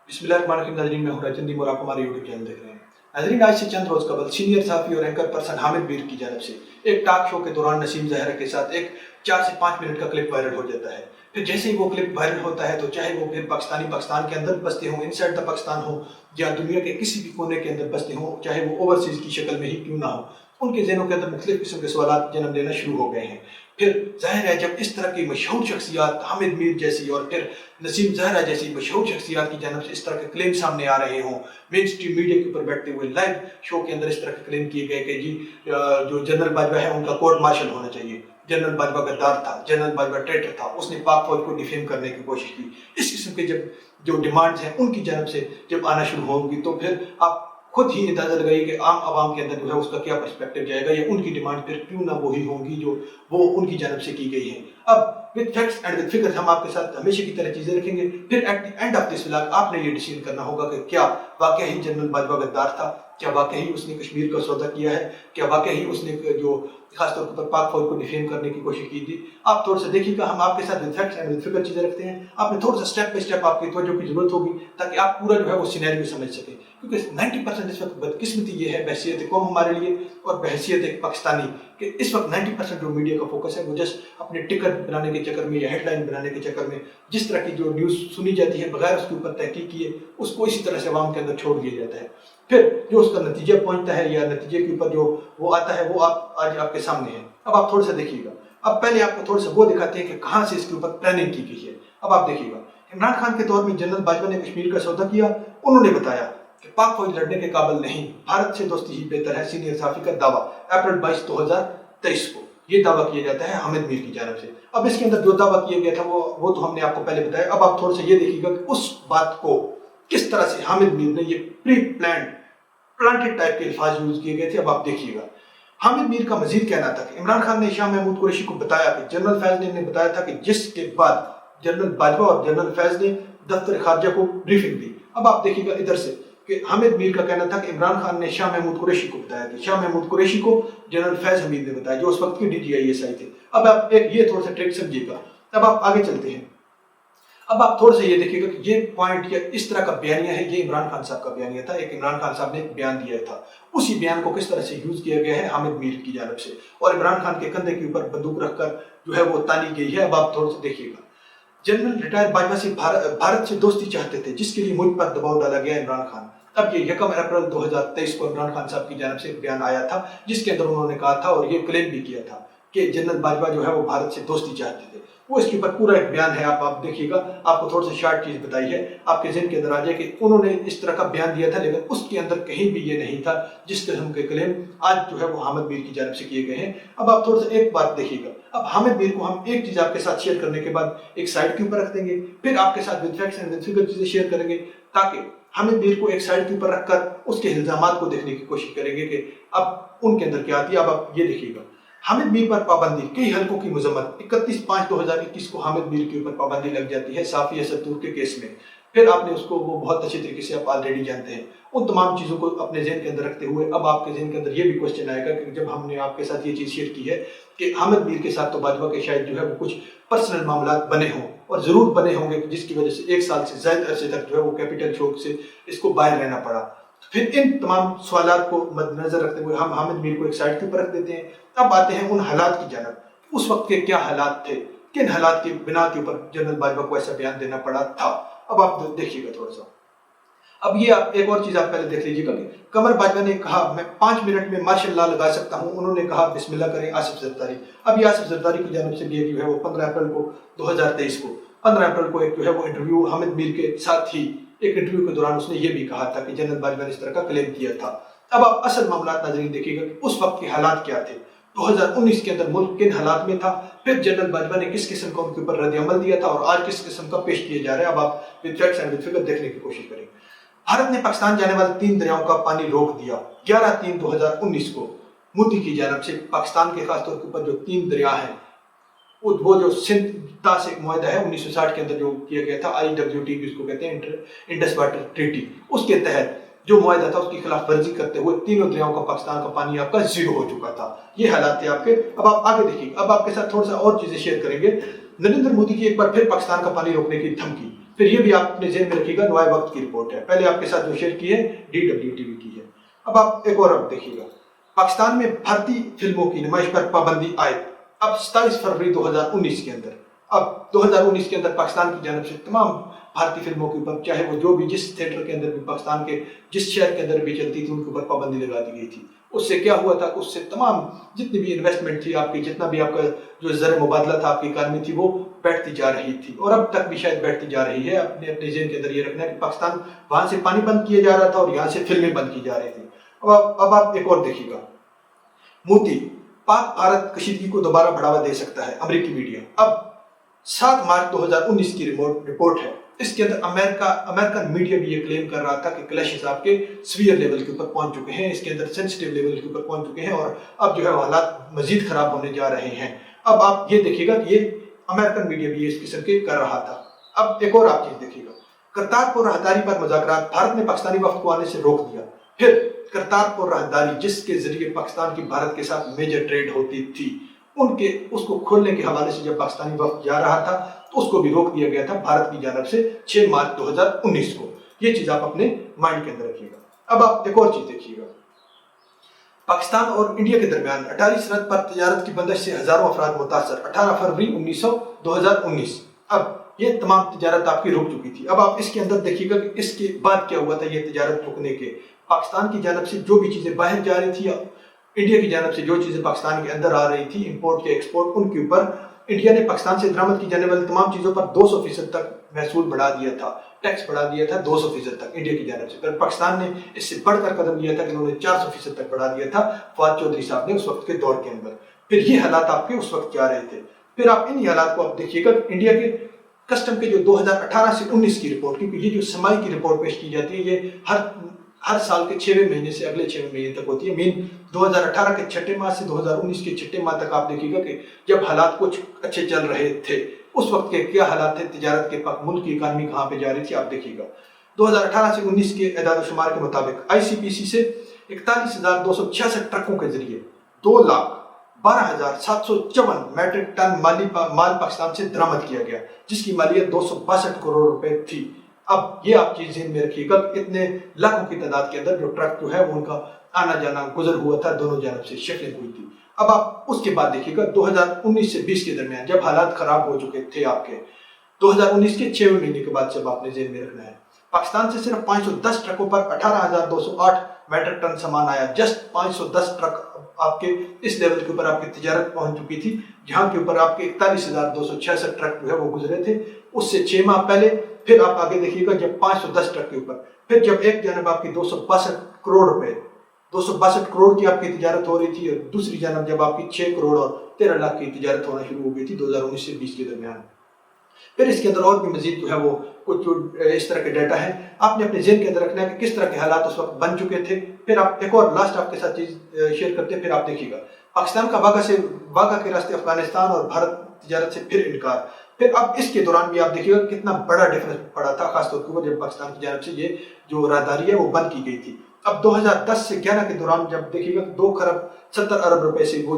बिस्मिल्लाहिर्रहमानिर्रहीम। नाज़रीन, मैं हूं राजचंदी और आप हमारे यूट्यूब चैनल देख रहे हैं। नाज़रीन, आज से चंद रोज कबल सीनियर सहाफ़ी और एंकर पर्सन हामिद मीर की जानिब से एक टॉक शो के दौरान नसीम ज़ाहिरा के साथ एक 4 से 5 मिनट का क्लिप वायरल हो जाता है। फिर जैसे ही वो क्लिप वायरल होता है तो चाहे वो फिर पाकिस्तान के अंदर बसते हों, इनसाइड द पाकिस्तान हो, या दुनिया के किसी भी कोने के अंदर बसते हों, चाहे वो ओवरसीज की शक्ल में ही क्यों ना हो, उनके ज़हनों के अंदर मुख्तलिफ किस्म के सवाल जन्म लेना शुरू हो गए हैं। फिर जाहिर है, जब इस तरह की मशहूर शख्सियात हामिद मीर जैसी और फिर नसीम ज़ाहिरा जैसी मशहूर शख्सियात की जानब से इस तरह के क्लेम सामने आ रहे हों, मेन स्ट्रीम मीडिया के ऊपर बैठते हुए लाइव शो के अंदर इस तरह के क्लेम किए गए कि जी जो जनरल बाजवा है उनका कोर्ट मार्शल होना चाहिए, जनरल बाजवा गद्दार था, जनरल बाजवा ट्रेटर था, उसने पाक फौज को डिफेम करने की कोशिश की। इस किस्म के जब जो डिमांड्स हैं उनकी जानब से जब आना शुरू होंगी तो फिर आप खुद ही अंदाजा लगाइए कि आम आवाम के अंदर जो है उसका क्या पर्सपेक्टिव जाएगा, या उनकी डिमांड फिर क्यों ना वही होंगी जो वो उनकी जानब से की गई है। अब with facts and with figures हम आपके साथ हमेशा की तरह चीजें रखेंगे। फिर at the end of this vlog आपने ये डिसीजन करना होगा कि क्या वाकई ही जनरल बाजवा गद्दार था, क्या वाकई ही उसने कश्मीर का सौदा किया है, क्या वाकई ही उसने जो खासतौर पर पाक फौज को डिफेम करने की कोशिश की थी। आप थोड़ा सा देखिएगा, हम आपके साथ with facts and with figure चीजें रखते हैं। आपने थोड़ा सा स्टेप बाय स्टेप आपकी तवज्जो की जरूरत होगी ताकि आप पूरा जो है वो सिनेरियो समझ सकें, क्योंकि 90% इस वक्त बदकिस्मती ये है बहैसियत कौम हमारे लिए और बहैसियत एक पाकिस्तानी कि इस वक्त 90% जो मीडिया का फोकस है वो जस्ट अपने टिकट बनाने के चक्कर में या हेडलाइन बनाने के चक्कर में जिस तरह की जो न्यूज़ सुनी जाती है बगैर उसके ऊपर तहकीक किए उसको इसी तरह से अवाम के अंदर छोड़ दिया जाता है। फिर जो उसका नतीजा पहुंचता है या नतीजे के ऊपर जो वो आता है वो आप आज आपके सामने है। अब आप थोड़ा सा देखिएगा। अब पहले आपको थोड़ा सा वो दिखाते हैं कि कहाँ से इसके ऊपर प्लानिंग की गई है। अब आप देखिएगा, इमरान खान के दौर में जनरल बाजवा ने कश्मीर का सौदा किया। उन्होंने बताया कि पाक फौज लड़ने के काबिल नहीं, भारत से दोस्ती ही बेहतर है। सीनियर सहाफ़ी का दावा अप्रैल 22, 2023 को ये दावा किया जाता है हामिद मीर की जानब से। अब इसके अंदर जो दावा किया गया था वो तो हमने आपको पहले बताया। अब आप थोड़ा सा ये देखिएगा कि उस बात को किस तरह से हामिद मीर ने ये प्री प्लांटेड टाइप के अल्फाज यूज किए गए थे। अब आप देखिएगा, हामिद मीर का मजीद कहना था कि इमरान खान ने शाह महमूद कुरैशी को बताया कि जनरल फैज ने बताया था कि जिसके बाद जनरल बाजवा और जनरल फैज ने दफ्तर खारजा को ब्रीफिंग दी। अब आप देखिएगा इधर से कि हामिद मीर का कहना था कि इमरान खान ने शाह महमूद कुरैशी को बताया कि शाह महमूद कुरैशी को जनरल फैज हमीद ने बताया, जो उस वक्त के DGISI थे। अब आप एक ये थोड़ा सा ट्रिक समझिएगा। अब आप आगे चलते हैं। अब आप थोड़ा सा ये देखिएगा कि ये पॉइंट या इस तरह का बयानिया है, ये इमरान खान साहब का बयानिया था। एक इमरान खान साहब ने एक बयान दिया था, उसी बयान को किस तरह से यूज किया गया है हामिद मीर की जानब से और इमरान खान के कंधे के ऊपर बंदूक रखकर जो है वो तानी गई है। अब आप थोड़ा सा देखिएगा, जनरल रिटायर बाजवा से भारत से दोस्ती चाहते थे जिसके लिए मुझ पर दबाव डाला गया इमरान खान। अब ये 1 अप्रैल 2023 को इमरान खान साहब की जानब से एक बयान आया था जिसके अंदर उन्होंने कहा था और ये क्लेम भी किया था कि जनरल बाजवा जो है वो भारत से दोस्ती चाहते थे। वो इसके ऊपर पूरा एक बयान है। आप देखिएगा, आपको थोड़ा सा शार्ट चीज बताई है, आपके ज़हन के अंदर आ जाए कि उन्होंने इस तरह का बयान दिया था, लेकिन उसके अंदर कहीं भी ये नहीं था जिस किस्म के क्लेम आज जो है वो हामिद मीर की जानब से किए गए हैं। अब आप थोड़ा सा एक बात देखिएगा। अब हामिद मीर को हम एक चीज आपके साथ शेयर करने के बाद एक साइड के ऊपर रख देंगे, फिर आपके साथ with facts and with figure चीजें शेयर करेंगे ताकि हामिद मीर को एक साइड के ऊपर रखकर उसके इल्जामात को देखने की कोशिश करेंगे कि अब उनके अंदर क्या आती है। अब आप ये देखिएगा, हामिद मीर पर पाबंदी, कई हलकों की मजम्मत। 31/5/2021 को हामिद मीर के ऊपर पाबंदी लग जाती है साफी असदूर के केस में। फिर आपने उसको वो बहुत अच्छे तरीके से आप ऑलरेडी जानते हैं। उन तमाम चीज़ों को अपने जहन के अंदर रखते हुए अब आपके जहन के अंदर ये भी क्वेश्चन आएगा कि जब हमने आपके साथ ये चीज़ शेयर की है कि हामिद मीर के साथ तो बाजवा के शायद जो है वो कुछ पर्सनल मामला बने हों और ज़रूर बने होंगे जिसकी वजह से 1 साल से ज़्यादा अरसे तक जो है वो कैपिटल शॉक से इसको बाहर रहना पड़ा। फिर इन तमाम सवालात को मद्देनजर रखते हुए हम हामिद मीर को एक साइड के ऊपर रख देते हैं। अब आते हैं उन हालात की जानब, उस वक्त के क्या हालात थे, किन हालात के बिना के ऊपर जनरल बाजवा को ऐसा बयान देना पड़ा था। अब आप देखिएगा थोड़ा सा। अब ये आप एक और चीज आप पहले देख लीजिएगा कि कमर बाजवा ने कहा मैं 5 मिनट में मार्शल लॉ लगा सकता हूं। उन्होंने कहा बिस्मिल्लाह करें आसिफ जरदारी। अब ये आसिफ जरदारी की जानब से भी जो है वो 15 अप्रैल को 2023 को 15 अप्रैल को एक जो है वो इंटरव्यू हामिद मीर के साथ ही एक इंटरव्यू के दौरान उसने ये भी कहा था कि जनरल बाजवा ने इस तरह का क्लेम किया था। अब आप असल मामला नाज़रीन देखिएगा कि उस वक्त के हालात क्या थे, 2019 के अंदर मुल्क किन हालात में था, फिर जनरल बाजवा ने किस किस्म का उनके ऊपर रद्द-ए-अमल दिया था और आज किस किस्म का पेश किया जा रहा है। अब आप with facts and with figure देखने की कोशिश करें। भारत ने पाकिस्तान जाने वाले 3 दरियाओं का पानी रोक दिया 11/3/2019 को। मोदी की जानब से पाकिस्तान के खासतौर के ऊपर जो 3 दरिया हैं वो जो सिंध से एक मुआहदा है 1960 के अंदर जो किया गया था, IWT जिसको कहते हैं इंडस वाटर ट्रीटी, उसके तहत जो मुआहदा था उसकी खिलाफ वर्जी करते हुए तीनों दरियाओं का पाकिस्तान का पानी आपका 0 हो चुका था। ये हालात थे आपके। अब आप आगे देखिए, अब आपके साथ थोड़ा सा और चीजें शेयर करेंगे। नरेंद्र मोदी की एक बार फिर पाकिस्तान का पानी रोकने की धमकी। پھر یہ بھی آپ اپنے ذہن میں رکھیے گا، نوائے وقت کی رپورٹ ہے، پہلے آپ کے ساتھ جو شیئر کی ہے DWTV کی ہے۔ اب آپ ایک اور اب دیکھیے گا، پاکستان میں بھارتی فلموں کی نمائش پر پابندی عائد اب 27 فروری 2019 کے اندر۔ اب 2019 کے اندر پاکستان کی جانب سے تمام بھارتی فلموں کے اوپر، چاہے وہ جو بھی جس تھیٹر کے اندر بھی پاکستان کے جس شہر کے اندر بھی چلتی تھی، ان کے اوپر پابندی لگا دی گئی تھی۔ اس سے کیا ہوا تھا کہ اس سے تمام جتنی بھی انویسٹمنٹ تھی آپ کی، جتنا بھی آپ کا جو زر مبادلہ تھا آپ کی اکانومی تھی، وہ بیٹھتی جا رہی تھی، اور اب تک بھی شاید بیٹھتی جا رہی ہے۔ اپنے ذہن کے اندر یہ رکھنا ہے کہ پاکستان وہاں سے پانی بند کیا جا رہا تھا اور یہاں سے فلمیں بند کی جا رہی تھی۔ اب آپ ایک اور دیکھیے گا، موتی پاک بھارت کشیدگی کو دوبارہ بڑھاوا دے سکتا ہے، امریکی میڈیا۔ اب 7 مارچ 2019 کی رپورٹ ہے، اس کے اندر امریکن میڈیا بھی یہ کلیم کر رہا تھا کہ کلیشز آپ کے سویئر لیول کے اوپر پہنچ چکے ہیں، اس کے اندر سینسٹیو لیول کے اوپر پہنچ چکے ہیں، اور اب جو ہے حالات مزید خراب ہونے جا رہے ہیں۔ اب آپ یہ دیکھیے گا کہ یہ امریکن میڈیا بھی اس قسم کے کر رہا تھا۔ اب ایک اور آپ چیز دیکھیے گا، کرتارپور راہداری پر مذاکرات، بھارت نے پاکستانی وفد کو آنے سے روک دیا۔ پھر کرتارپور راہداری جس کے ذریعے پاکستان کی بھارت کے ساتھ میجر ٹریڈ ہوتی تھی، اس کو کھولنے کے حوالے سے جب پاکستانی وفد جا رہا تھا تو اس کو بھی روک دیا گیا تھا بھارت کی جانب سے 6 مارچ 2019 کو۔ یہ چیز آپ اپنے مائنڈ کے اندر رکھیے گا۔ اب آپ ایک اور چیز دیکھیے گا، پاکستان اور انڈیا کے درمیان اٹاری سرحد پر تجارت کی بندش سے ہزاروں افراد متاثر، 18 فروری 2019۔ اب یہ تمام تجارت آپ کی رک چکی تھی۔ اب آپ اس کے اندر دیکھیے گا کہ اس کے بعد کیا ہوا تھا۔ یہ تجارت رکنے کے پاکستان کی جانب سے جو بھی چیزیں باہر جا رہی تھی، یا انڈیا کی جانب سے جو چیزیں پاکستان کے اندر آ رہی تھی، امپورٹ کے ایکسپورٹ، ان کے اوپر انڈیا نے پاکستان سے درآمد کی جانے والی تمام چیزوں پر 200% تک محصول بڑھا دیا تھا، ٹیکس بڑھا دیا تھا 200% تک انڈیا کی جانب سے۔ پھر پاکستان نے اس سے بڑھ کر قدم لیا تھا کہ انہوں نے 400% تک بڑھا دیا تھا فواد چودھری صاحب نے اس وقت کے دور کے اندر۔ پھر یہ حالات آپ کے اس وقت کیا رہے تھے۔ پھر آپ انہی حالات کو آپ دیکھیے گا، انڈیا کے کسٹم کے جو 2018 سے 19 کی رپورٹ، کیونکہ یہ جو سمائی کی رپورٹ پیش کی جاتی ہے، یہ ہر سال کے 6ویں مہینے سے اگلے 6ویں مہینے تک ہوتی ہے۔ مین 2018 کے 6 ماہ سے 2019 کے 6 ماہ تک آپ دیکھیے گا کہ جب حالات کچھ اچھے چل رہے تھے، اس وقت کے کیا حالات تھے، تجارت کے ملک کی اکانومی کہاں پہ جا رہی تھی، آپ دیکھیے گا۔ 2018 سے 19 کے اعداد و شمار کے مطابق ICPC سے 41,266 ٹرکوں کے ذریعے 2,12,754 میٹرک ٹن مال پاکستان سے درآمد کیا گیا، جس کی مالیت 262 کروڑ روپے تھی۔ اب یہ آپ چیز ذہن میں رکھیے گا، اتنے لاکھوں کی تعداد کے اندر جو ٹرک جو ہے وہ ان کا آنا جانا گزر ہوا تھا، دونوں جانب سے شفلنگ ہوئی تھی۔ اب آپ اس کے بعد دیکھیے گا 2019 سے 20 کے درمیان جب حالات خراب ہو چکے تھے آپ کے، 2019 کے 6ویں مہینے کے بعد جب آپ نے ذہن میں رکھنا ہے، پاکستان سے صرف 510 ٹرکوں پر 18,208 میٹرک ٹن سامان آیا۔ جسٹ 510 ٹرک آپ کے اس لیول کے اوپر آپ کی تجارت پہنچ چکی تھی، جہاں کے اوپر آپ کے 41,266 ٹرک جو ہے وہ گزرے تھے اس سے 6 ماہ پہلے۔ پھر آپ آگے دیکھیے گا جب 510 ٹرک کے اوپر، پھر جب ایک جانب آپ کی 262 کروڑ روپے 262 کروڑ کی آپ کی تجارت ہو رہی تھی، اور دوسری جانب جب آپ کی 6 کروڑ اور 13 لاکھ کی تجارت ہونا شروع ہو گئی تھی 2019 سے 20 کے درمیان۔ پھر اس کے اندر اور بھی مزید جو ہے وہ کچھ جو اس طرح کے ڈیٹا ہیں، آپ نے اپنے ذہن کے اندر رکھنا ہے کہ کس طرح کے حالات اس وقت بن چکے تھے۔ پھر آپ ایک اور لاسٹ آپ کے ساتھ چیز شیئر کرتے ہیں، پھر آپ دیکھیے گا پاکستان کا واگا کے راستے افغانستان اور بھارت تجارت سے پھر انکار۔ پھر اب اس کے دوران بھی آپ دیکھیے گا کتنا بڑا ڈفرنس پڑا تھا، خاص طور پر جب پاکستان کی جانب سے یہ جو راہداری ہے وہ بند کی گئی تھی۔ اب 2010 سے 11 کے دوران جب دیکھیے گا 2 خرب 70 ارب روپے سے وہ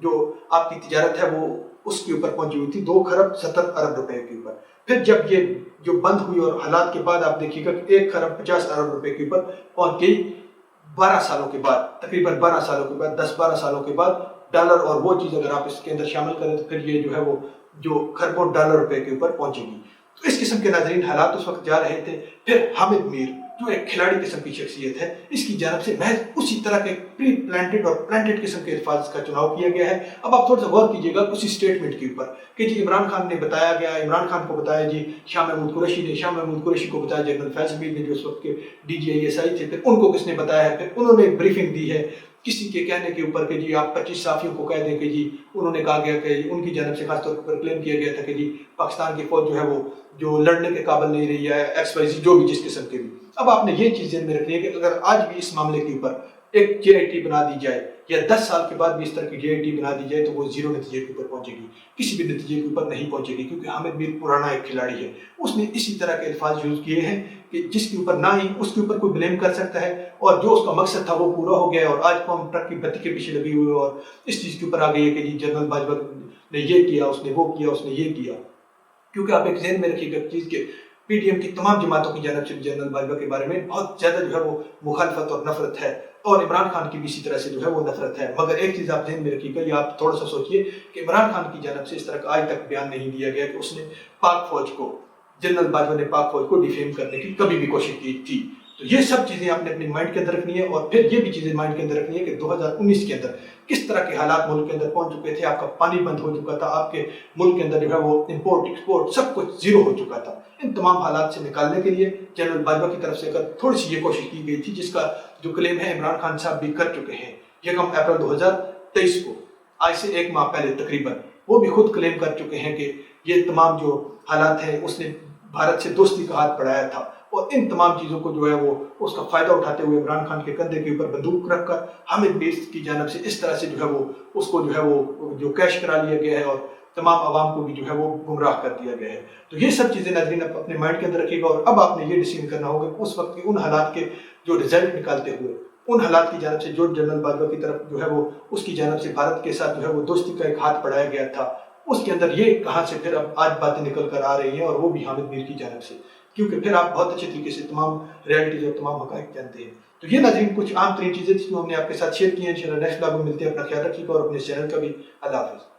جو آپ کی تجارت ہے وہ اس کے اوپر پہنچی ہوئی تھی، 2 خرب 70 ارب روپے کے اوپر۔ پھر جب یہ جو بند ہوئی اور حالات کے بعد آپ دیکھیے گا کہ 1 خرب 50 ارب روپے کے اوپر پہنچ گئی 12 سالوں کے بعد، تقریباً 12 سالوں کے بعد، 10-12 سالوں کے بعد ڈالر اور وہ چیز اگر آپ اس کے اندر شامل کریں تو پھر یہ جو ہے وہ جو خربوں ڈالر روپے کے اوپر پہنچے گی۔ تو اس قسم کے ناظرین حالات اس وقت جا رہے تھے۔ پھر حامد میر جو ایک کھلاڑی قسم کی شخصیت ہے، اس کی جانب سے محض اسی طرح کے پری پلانٹڈ اور پلانٹڈ قسم کے الفاظ کا چناؤ کیا گیا ہے۔ اب آپ تھوڑا سا غور کیجئے گا اسی سٹیٹمنٹ کے اوپر کہ جی عمران خان نے بتایا گیا، عمران خان کو بتایا جی شاہ محمود قریشی نے، شاہ محمود قریشی کو بتایا جنرل فیض حمید نے جو اس وقت کے DGISI تھے، پھر ان کو کس نے بتایا ہے، پھر انہوں نے بریفنگ دی ہے کسی کے کہنے کے اوپر کہ جی آپ 25 صحافیوں کو کہہ دیں کہ جی انہوں نے کہا گیا کہ ان کی جانب سے خاص طور پر کلیم کیا گیا تھا کہ جی پاکستان کی فوج جو ہے وہ جو لڑنے کے قابل نہیں رہی ہے، XYZ جو بھی جس قسم کے بھی۔ اب آپ نے یہ چیز ذہن میں رکھنی ہے کہ اگر آج بھی اس معاملے کے اوپر ایک JIT بنا دی جائے یا 10 سال کے بعد بھی اس طرح کی JIT بنا دی جائے تو وہ زیرو نتیجے کے اوپر پہنچے گی، کسی بھی نتیجے کے اوپر نہیں پہنچے گی، کیونکہ حامد میر پرانا ایک کھلاڑی ہے، اس نے اسی طرح کے الفاظ یوز کیے ہیں کہ جس کے اوپر نہ ہی اس کے اوپر کوئی بلیم کر سکتا ہے، اور جو اس کا مقصد تھا وہ پورا ہو گیا، اور آج قوم ٹرک کی بتی کے پیچھے لگی ہوئی اور اس چیز کے اوپر آ گئی ہے کہ جی جنرل باجوہ نے یہ کیا، اس نے وہ کیا، اس نے یہ کیا۔ کیونکہ آپ ایک ذہن میں رکھیے گا چیز کہ पी टी एम की तमाम जमातों की जानब से जनरल बाजवा के बारे में बहुत ज़्यादा जो है वो मुखालफत और नफरत है, और इमरान खान की भी इसी तरह से जो है वो नफरत है। मगर एक चीज़ आप ध्यान में रखिएगा, या आप थोड़ा सा सोचिए कि इमरान खान की जानब से इस तरह का आज तक बयान नहीं दिया गया कि उसने पाक फौज को, जनरल बाजवा ने पाक फौज को डिफेम करने की कभी भी कोशिश की थी। तो ये सब चीज़ें आपने अपने माइंड के अंदर रखनी है, और फिर ये भी चीज़ें माइंड के अंदर रखनी है कि 2019 के अंदर किस तरह के हालात मुल्क के अंदर पहुंच चुके थे। आपका पानी बंद हो चुका था, आपके मुल्क के अंदर जो है वो इंपोर्ट एक्सपोर्ट सब कुछ जीरो हो चुका था। इन तमाम हालात से निकालने के लिए जनरल बाजवा की तरफ से अगर थोड़ी सी ये कोशिश की गई थी, जिसका जो क्लेम है इमरान खान साहब भी कर चुके हैं, यकम अप्रैल 2023 को, आज से एक माह पहले तकरीबन, वो भी खुद क्लेम कर चुके हैं कि ये तमाम जो हालात हैं उसने भारत से दोस्ती का हाथ बढ़ाया था, और इन तमाम चीज़ों को जो है वो उसका फ़ायदा उठाते हुए इमरान खान के कंधे के ऊपर बंदूक रखकर हामिद मीर की जानब से इस तरह से जो है वो उसको जो है वो जो कैश करा लिया गया है, और तमाम आवाम को भी जो है वो गुमराह कर दिया गया है। तो ये सब चीज़ें नाज़रीन आप अपने माइंड के अंदर रखिएगा, और अब आपने ये डिसीजन करना होगा कि उस वक्त के उन हालात के जो रिजल्ट निकालते हुए, उन हालात की जानब से जो जनरल बाजवा की तरफ जो है वो उसकी जानब से भारत के साथ जो है वो दोस्ती का एक हाथ बढ़ाया गया था, उसके अंदर ये कहाँ से फिर अब आज बातें निकल कर आ रही हैं, और वो भी हामिद मीर की जानब से, क्योंकि फिर आप बहुत अच्छे तरीके से तमाम रियलिटीज और तमाम हक़ाइक़ जानते हैं। तो ये नाज़रीन कुछ आम तरीन चीज़ें थी जो हमने आपके साथ शेयर की हैं। इंशाअल्लाह नेक्स्ट ब्लॉग में मिलते हैं। अपना ख्याल रखिएगा और अपने चैनल का भी। अल्लाह हाफ़िज़।